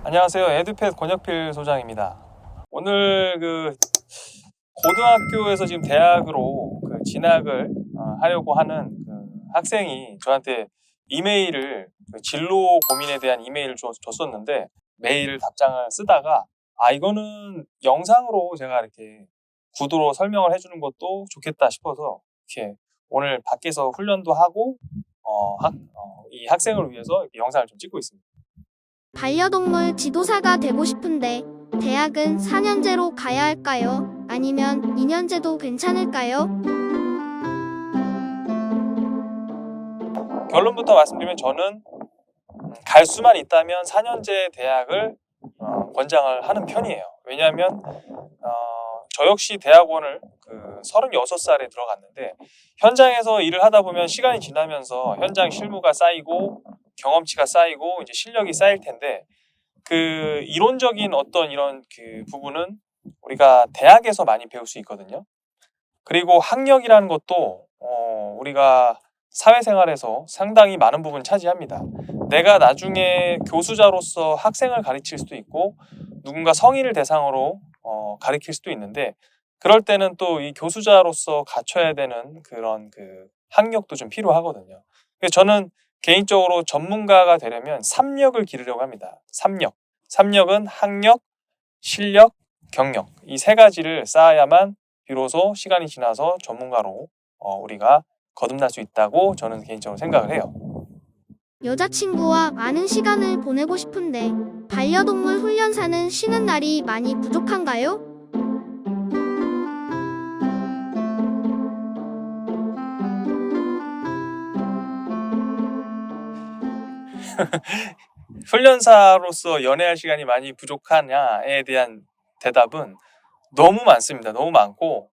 안녕하세요. 에듀펫 권혁필 소장입니다. 오늘 고등학교에서 지금 대학으로 진학을 하려고 하는 학생이 저한테 이메일을 진로 고민에 대한 이메일을 줬었는데 메일 답장을 쓰다가 이거는 영상으로 제가 이렇게 구도로 설명을 해주는 것도 좋겠다 싶어서 이렇게 오늘 밖에서 훈련도 하고 이 학생을 위해서 이렇게 영상을 좀 찍고 있습니다. 반려동물 지도사가 되고 싶은데 대학은 4년제로 가야 할까요? 아니면 2년제도 괜찮을까요? 결론부터 말씀드리면 저는 갈 수만 있다면 4년제 대학을 권장을 하는 편이에요. 왜냐하면 저 역시 대학원을 36살에 들어갔는데 현장에서 일을 하다 보면 시간이 지나면서 현장 실무가 쌓이고 경험치가 쌓이고 이제 실력이 쌓일 텐데 이론적인 어떤 이런 부분은 우리가 대학에서 많이 배울 수 있거든요. 그리고 학력이라는 것도 우리가 사회생활에서 상당히 많은 부분 차지합니다. 내가 나중에 교수자로서 학생을 가르칠 수도 있고 누군가 성인을 대상으로 가르칠 수도 있는데 그럴 때는 또 이 교수자로서 갖춰야 되는 그런 학력도 좀 필요하거든요. 그래서 저는 개인적으로 전문가가 되려면 3력을 기르려고 합니다. 3력. 3력은 학력, 실력, 경력. 이 세 가지를 쌓아야만 비로소 시간이 지나서 전문가로 우리가 거듭날 수 있다고 저는 개인적으로 생각을 해요. 여자친구와 많은 시간을 보내고 싶은데 반려동물 훈련사는 쉬는 날이 많이 부족한가요? 훈련사로서 연애할 시간이 많이 부족하냐에 대한 대답은 너무 많습니다. 너무 많고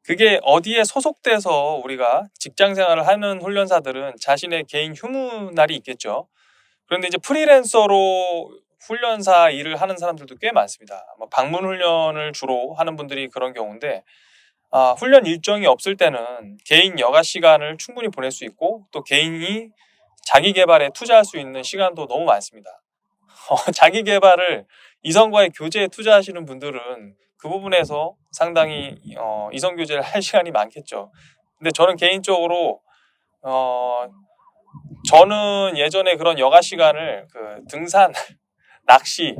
그게 어디에 소속돼서 우리가 직장 생활을 하는 훈련사들은 자신의 개인 휴무 날이 있겠죠. 그런데 이제 프리랜서로 훈련사 일을 하는 사람들도 꽤 많습니다. 방문 훈련을 주로 하는 분들이 그런 경우인데 훈련 일정이 없을 때는 개인 여가 시간을 충분히 보낼 수 있고 또 개인이 자기 개발에 투자할 수 있는 시간도 너무 많습니다. 자기 개발을 이성과의 교제에 투자하시는 분들은 그 부분에서 상당히 이성 교제를 할 시간이 많겠죠. 근데 저는 개인적으로 저는 예전에 그런 여가 시간을 등산, 낚시,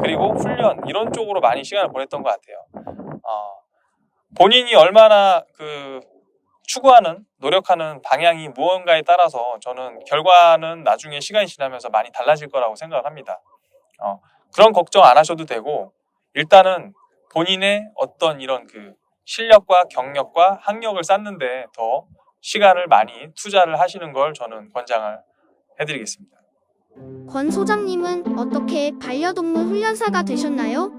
그리고 훈련 이런 쪽으로 많이 시간을 보냈던 것 같아요. 본인이 얼마나 추구하는, 노력하는 방향이 무언가에 따라서 저는 결과는 나중에 시간이 지나면서 많이 달라질 거라고 생각을 합니다. 그런 걱정 안 하셔도 되고 일단은 본인의 어떤 이런 실력과 경력과 학력을 쌓는데 더 시간을 많이 투자를 하시는 걸 저는 권장을 해드리겠습니다. 권 소장님은 어떻게 반려동물 훈련사가 되셨나요?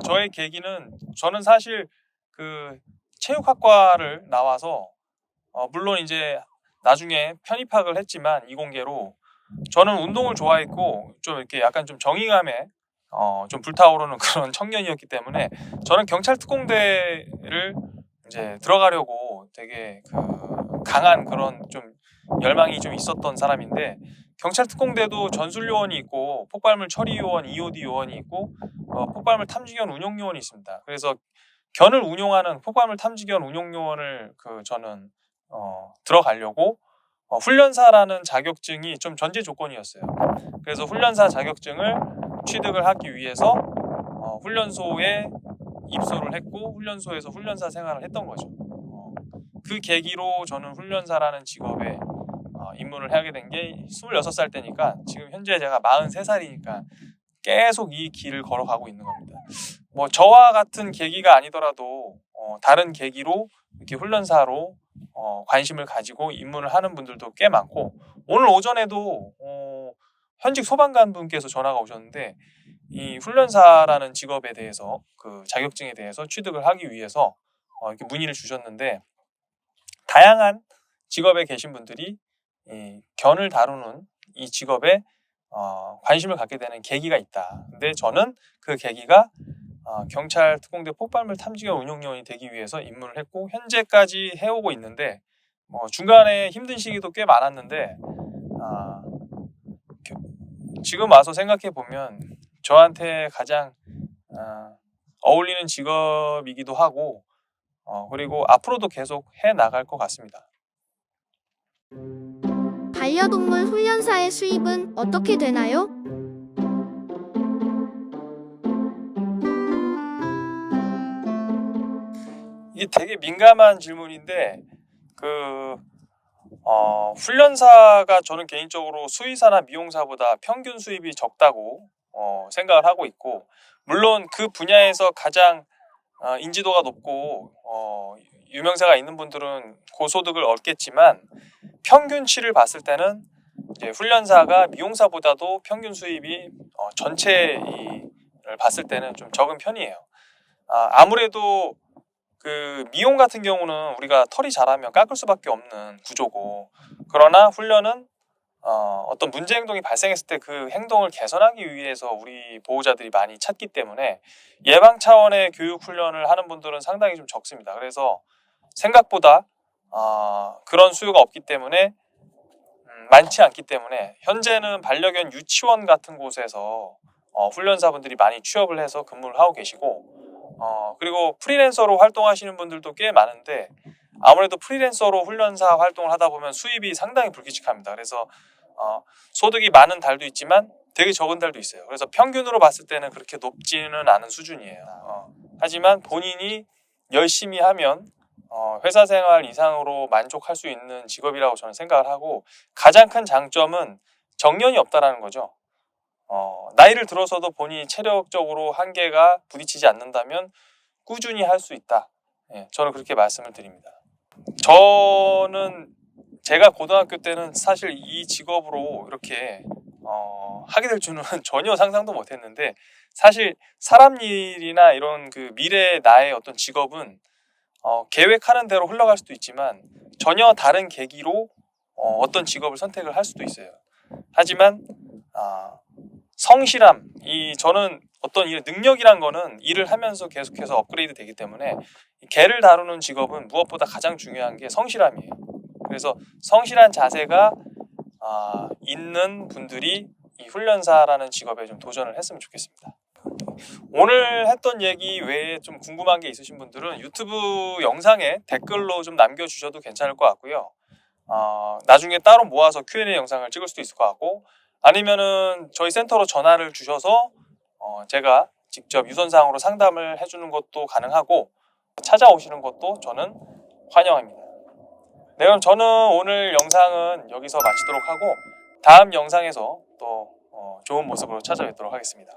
저의 계기는 저는 사실 체육학과를 나와서 물론 이제 나중에 편입학을 했지만 이공계로 저는 운동을 좋아했고 좀 이렇게 약간 좀 정의감에 좀 불타오르는 그런 청년이었기 때문에 저는 경찰 특공대를 이제 들어가려고 되게 강한 그런 좀 열망이 좀 있었던 사람인데 경찰 특공대도 전술 요원이 있고 폭발물 처리 요원, EOD 요원이 있고 폭발물 탐지견 운용 요원이 있습니다. 그래서 견을 운용하는 폭발물 탐지견 운용 요원을 저는 들어가려고 훈련사라는 자격증이 좀 전제 조건이었어요. 그래서 훈련사 자격증을 취득을 하기 위해서 훈련소에 입소를 했고 훈련소에서 훈련사 생활을 했던 거죠. 그 계기로 저는 훈련사라는 직업에 입문을 하게 된 게 26살 때니까 지금 현재 제가 43살이니까 계속 이 길을 걸어가고 있는 겁니다. 저와 같은 계기가 아니더라도 다른 계기로 이렇게 훈련사로 관심을 가지고 입문을 하는 분들도 꽤 많고 오늘 오전에도 현직 소방관 분께서 전화가 오셨는데 이 훈련사라는 직업에 대해서 자격증에 대해서 취득을 하기 위해서 이렇게 문의를 주셨는데 다양한 직업에 계신 분들이 이 견을 다루는 이 직업에 관심을 갖게 되는 계기가 있다. 근데 저는 그 계기가 경찰 특공대 폭발물 탐지견 운용요원이 되기 위해서 입문을 했고 현재까지 해오고 있는데 중간에 힘든 시기도 꽤 많았는데 지금 와서 생각해 보면 저한테 가장 어울리는 직업이기도 하고 그리고 앞으로도 계속 해 나갈 것 같습니다. 반려동물 훈련사의 수입은 어떻게 되나요? 이게 되게 민감한 질문인데 훈련사가 저는 개인적으로 수의사나 미용사보다 평균 수입이 적다고 생각을 하고 있고, 물론 그 분야에서 가장 인지도가 높고 유명세가 있는 분들은 고소득을 얻겠지만 평균치를 봤을 때는 이제 훈련사가 미용사보다도 평균 수입이 전체를 봤을 때는 좀 적은 편이에요. 아무래도 그 미용 같은 경우는 우리가 털이 자라면 깎을 수밖에 없는 구조고, 그러나 훈련은 어떤 문제 행동이 발생했을 때 그 행동을 개선하기 위해서 우리 보호자들이 많이 찾기 때문에 예방 차원의 교육 훈련을 하는 분들은 상당히 좀 적습니다. 그래서 생각보다 그런 수요가 없기 때문에 많지 않기 때문에 현재는 반려견 유치원 같은 곳에서 훈련사분들이 많이 취업을 해서 근무를 하고 계시고, 그리고 프리랜서로 활동하시는 분들도 꽤 많은데 아무래도 프리랜서로 훈련사 활동을 하다 보면 수입이 상당히 불규칙합니다. 그래서 소득이 많은 달도 있지만 되게 적은 달도 있어요. 그래서 평균으로 봤을 때는 그렇게 높지는 않은 수준이에요. 하지만 본인이 열심히 하면 회사 생활 이상으로 만족할 수 있는 직업이라고 저는 생각을 하고, 가장 큰 장점은 정년이 없다라는 거죠. 나이를 들어서도 본인이 체력적으로 한계가 부딪히지 않는다면 꾸준히 할 수 있다. 저는 그렇게 말씀을 드립니다. 저는 제가 고등학교 때는 사실 이 직업으로 이렇게 하게 될 줄은 전혀 상상도 못했는데, 사실 사람 일이나 이런 그 미래의 나의 어떤 직업은 계획하는 대로 흘러갈 수도 있지만 전혀 다른 계기로 어떤 직업을 선택을 할 수도 있어요. 하지만 성실함, 저는 어떤 일의 능력이란 거는 일을 하면서 계속해서 업그레이드 되기 때문에 개를 다루는 직업은 무엇보다 가장 중요한 게 성실함이에요. 그래서 성실한 자세가 있는 분들이 이 훈련사라는 직업에 좀 도전을 했으면 좋겠습니다. 오늘 했던 얘기 외에 좀 궁금한 게 있으신 분들은 유튜브 영상에 댓글로 좀 남겨주셔도 괜찮을 것 같고요. 나중에 따로 모아서 Q&A 영상을 찍을 수도 있을 것 같고, 아니면은 저희 센터로 전화를 주셔서 제가 직접 유선상으로 상담을 해주는 것도 가능하고 찾아오시는 것도 저는 환영합니다. 네, 그럼 저는 오늘 영상은 여기서 마치도록 하고 다음 영상에서 또 좋은 모습으로 찾아뵙도록 하겠습니다.